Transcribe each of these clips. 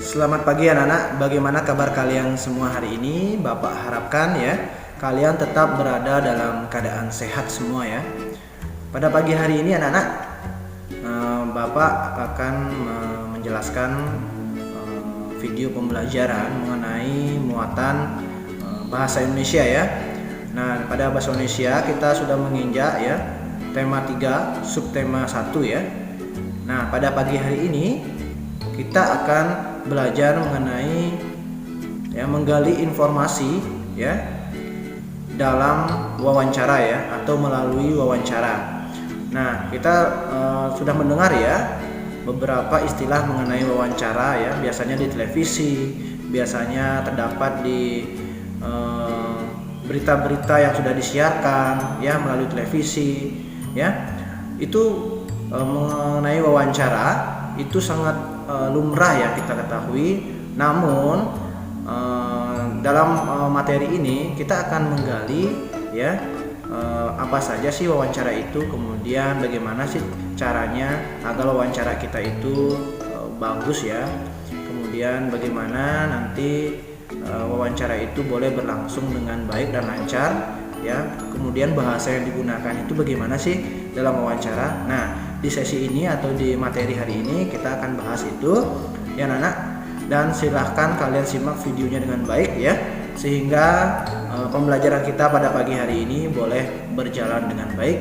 Selamat pagi anak-anak, bagaimana kabar kalian semua hari ini? Bapak harapkan ya kalian tetap berada dalam keadaan sehat semua ya. Pada pagi hari ini anak-anak, Bapak akan menjelaskan video pembelajaran mengenai muatan bahasa Indonesia ya. Nah, pada bahasa Indonesia kita sudah menginjak ya tema 3, subtema 1 ya. Nah, pada pagi hari ini kita akan belajar mengenai menggali informasi ya dalam wawancara ya atau melalui wawancara. Nah, kita sudah mendengar ya beberapa istilah mengenai wawancara ya, biasanya di televisi, biasanya terdapat di berita-berita yang sudah disiarkan ya melalui televisi ya. Itu mengenai wawancara itu sangat lumrah ya kita ketahui. Namun dalam materi ini kita akan menggali ya apa saja sih wawancara itu, kemudian bagaimana sih caranya agar wawancara kita itu bagus ya, kemudian bagaimana nanti wawancara itu boleh berlangsung dengan baik dan lancar ya, kemudian bahasa yang digunakan itu bagaimana sih dalam wawancara. Nah, di sesi ini atau di materi hari ini kita akan bahas itu ya anak-anak, dan silahkan kalian simak videonya dengan baik ya, sehingga pembelajaran kita pada pagi hari ini boleh berjalan dengan baik.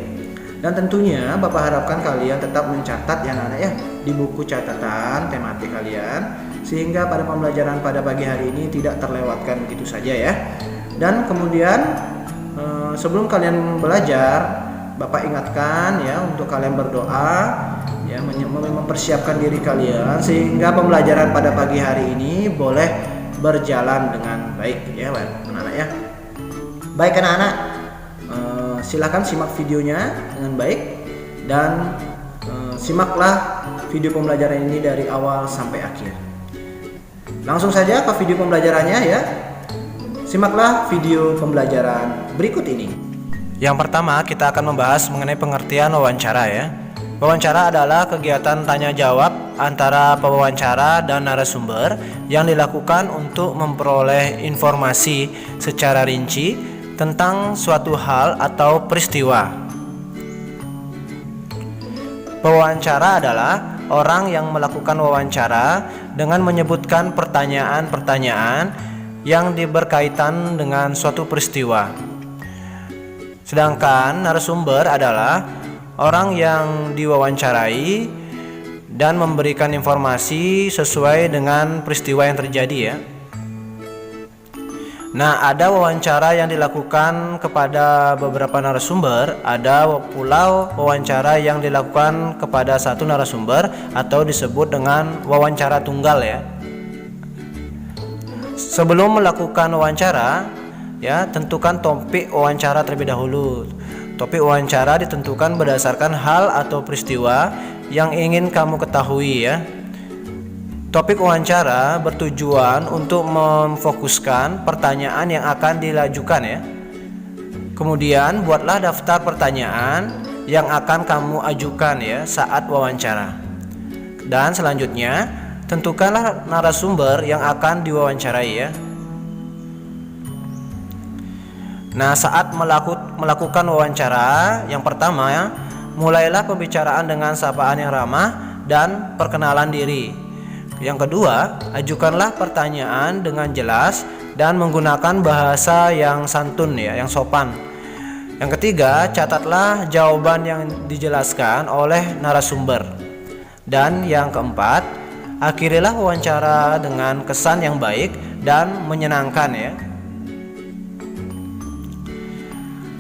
Dan tentunya Bapak harapkan kalian tetap mencatat ya anak-anak ya di buku catatan tematik kalian, sehingga pada pembelajaran pada pagi hari ini tidak terlewatkan begitu saja ya. Dan kemudian sebelum kalian belajar, Bapak ingatkan ya untuk kalian berdoa ya, mempersiapkan diri kalian sehingga pembelajaran pada pagi hari ini boleh berjalan dengan baik ya anak-anak ya. Baik anak-anak, silakan simak videonya dengan baik dan simaklah video pembelajaran ini dari awal sampai akhir. Langsung saja ke video pembelajarannya ya. Simaklah video pembelajaran berikut ini. Yang pertama, kita akan membahas mengenai pengertian wawancara ya. Wawancara adalah kegiatan tanya jawab antara pewawancara dan narasumber yang dilakukan untuk memperoleh informasi secara rinci tentang suatu hal atau peristiwa. Pewawancara adalah orang yang melakukan wawancara dengan menyebutkan pertanyaan-pertanyaan yang berkaitan dengan suatu peristiwa. Sedangkan narasumber adalah orang yang diwawancarai dan memberikan informasi sesuai dengan peristiwa yang terjadi ya. Nah, ada wawancara yang dilakukan kepada beberapa narasumber, ada pula wawancara yang dilakukan kepada satu narasumber atau disebut dengan wawancara tunggal ya. Sebelum melakukan wawancara ya, tentukan topik wawancara terlebih dahulu. Topik wawancara ditentukan berdasarkan hal atau peristiwa yang ingin kamu ketahui ya. Topik wawancara bertujuan untuk memfokuskan pertanyaan yang akan dilajukan ya. Kemudian buatlah daftar pertanyaan yang akan kamu ajukan ya saat wawancara. Dan selanjutnya tentukanlah narasumber yang akan diwawancarai ya. Nah, saat melakukan wawancara, yang pertama ya, mulailah pembicaraan dengan sapaan yang ramah dan perkenalan diri. Yang kedua, ajukanlah pertanyaan dengan jelas dan menggunakan bahasa yang santun ya, yang sopan. Yang ketiga, catatlah jawaban yang dijelaskan oleh narasumber. Dan yang keempat, akhirilah wawancara dengan kesan yang baik dan menyenangkan ya.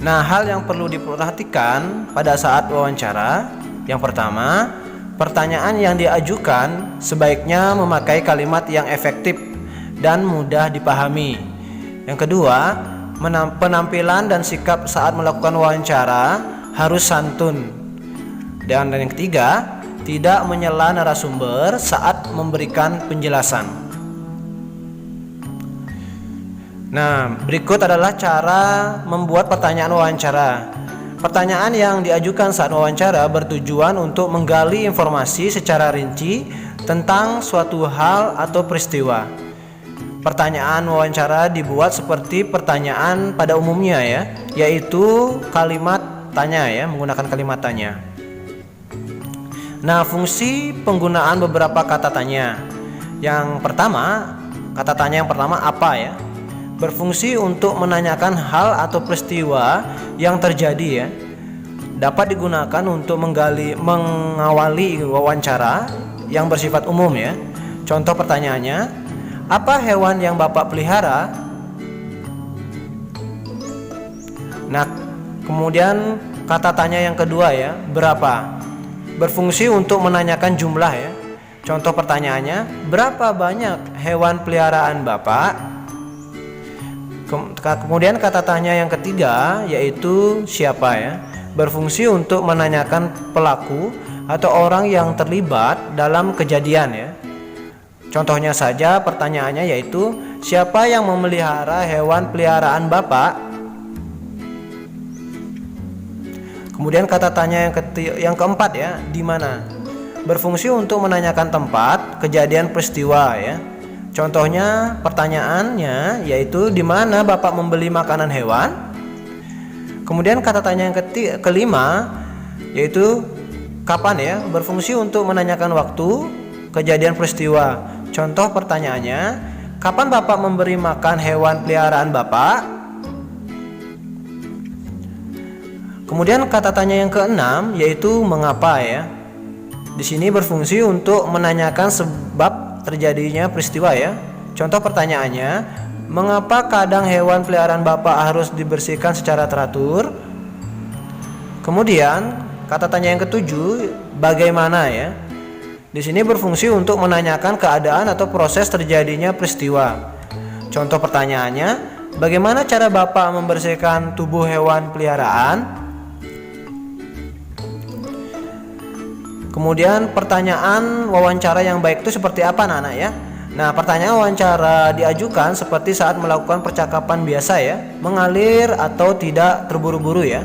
Nah, hal yang perlu diperhatikan pada saat wawancara, yang pertama, pertanyaan yang diajukan sebaiknya memakai kalimat yang efektif dan mudah dipahami. Yang kedua, penampilan dan sikap saat melakukan wawancara harus santun. Dan yang ketiga, tidak menyela narasumber saat memberikan penjelasan. Nah, berikut adalah cara membuat pertanyaan wawancara. Pertanyaan yang diajukan saat wawancara bertujuan untuk menggali informasi secara rinci tentang suatu hal atau peristiwa. Pertanyaan wawancara dibuat seperti pertanyaan pada umumnya ya, yaitu kalimat tanya ya, menggunakan kalimat tanya. Nah, fungsi penggunaan beberapa kata tanya. Yang pertama, kata tanya yang pertama apa ya? Berfungsi untuk menanyakan hal atau peristiwa yang terjadi ya. Dapat digunakan untuk mengawali wawancara yang bersifat umum ya. Contoh pertanyaannya, apa hewan yang Bapak pelihara? Nah, kemudian kata tanya yang kedua ya, berapa? Berfungsi untuk menanyakan jumlah ya. Contoh pertanyaannya, berapa banyak hewan peliharaan Bapak? Kemudian kata tanya yang ketiga yaitu siapa ya. Berfungsi untuk menanyakan pelaku atau orang yang terlibat dalam kejadian ya. Contohnya saja pertanyaannya yaitu siapa yang memelihara hewan peliharaan Bapak? Kemudian kata tanya yang keempat ya, di mana? Berfungsi untuk menanyakan tempat kejadian peristiwa ya. Contohnya pertanyaannya yaitu di mana Bapak membeli makanan hewan? Kemudian kata tanya yang kelima yaitu kapan ya? Berfungsi untuk menanyakan waktu kejadian peristiwa. Contoh pertanyaannya, kapan Bapak memberi makan hewan peliharaan Bapak? Kemudian kata tanya yang keenam yaitu mengapa ya. Di sini berfungsi untuk menanyakan sebab terjadinya peristiwa ya. Contoh pertanyaannya, mengapa kadang hewan peliharaan Bapak harus dibersihkan secara teratur? Kemudian kata tanya yang ketujuh, bagaimana ya? Di sini berfungsi untuk menanyakan keadaan atau proses terjadinya peristiwa. Contoh pertanyaannya, bagaimana cara Bapak membersihkan tubuh hewan peliharaan? Kemudian pertanyaan wawancara yang baik itu seperti apa anak-anak ya? Nah, pertanyaan wawancara diajukan seperti saat melakukan percakapan biasa ya, mengalir atau tidak terburu-buru ya.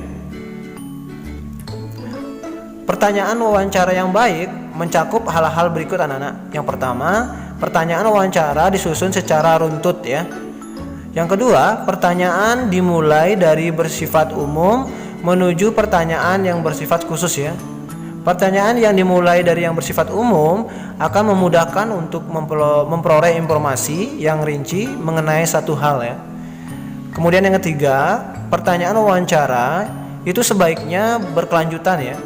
Pertanyaan wawancara yang baik mencakup hal-hal berikut anak-anak. Yang pertama, pertanyaan wawancara disusun secara runtut ya. Yang kedua, pertanyaan dimulai dari bersifat umum menuju pertanyaan yang bersifat khusus ya. Pertanyaan yang dimulai dari yang bersifat umum akan memudahkan untuk memperoleh informasi yang rinci mengenai satu hal ya. Kemudian yang ketiga, pertanyaan wawancara itu sebaiknya berkelanjutan ya.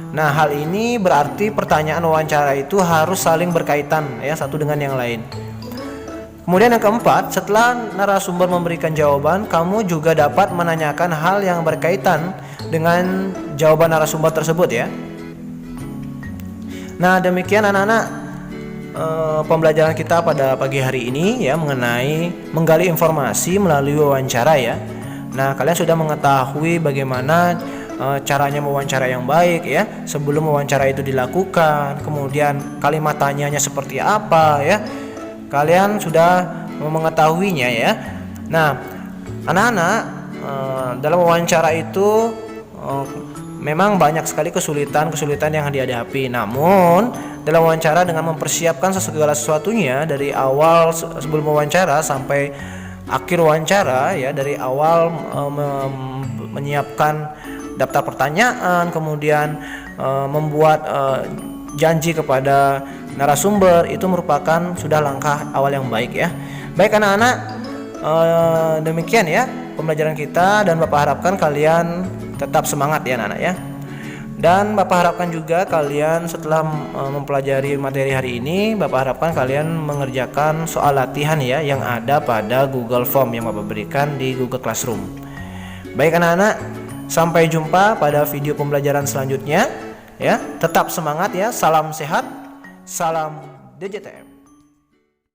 Nah, hal ini berarti pertanyaan wawancara itu harus saling berkaitan ya, satu dengan yang lain. Kemudian yang keempat, setelah narasumber memberikan jawaban, kamu juga dapat menanyakan hal yang berkaitan dengan jawaban narasumber tersebut ya. Nah, demikian anak-anak pembelajaran kita pada pagi hari ini ya, mengenai menggali informasi melalui wawancara ya. Nah, kalian sudah mengetahui bagaimana caranya mewawancara yang baik ya, sebelum wawancara itu dilakukan, kemudian kalimat tanyanya seperti apa ya. Kalian sudah mengetahuinya ya. Nah, anak-anak dalam wawancara itu memang banyak sekali kesulitan yang dihadapi. Namun dalam wawancara dengan mempersiapkan segala sesuatunya dari awal sebelum wawancara sampai akhir wawancara ya, dari awal menyiapkan daftar pertanyaan, kemudian membuat janji kepada narasumber, itu merupakan sudah langkah awal yang baik ya. Baik anak-anak, demikian ya pembelajaran kita, dan Bapak harapkan kalian tetap semangat ya anak-anak ya. Dan Bapak harapkan juga kalian setelah mempelajari materi hari ini, Bapak harapkan kalian mengerjakan soal latihan ya yang ada pada Google Form yang Bapak berikan di Google Classroom. Baik anak-anak, sampai jumpa pada video pembelajaran selanjutnya ya. Tetap semangat ya, salam sehat, salam DJTM.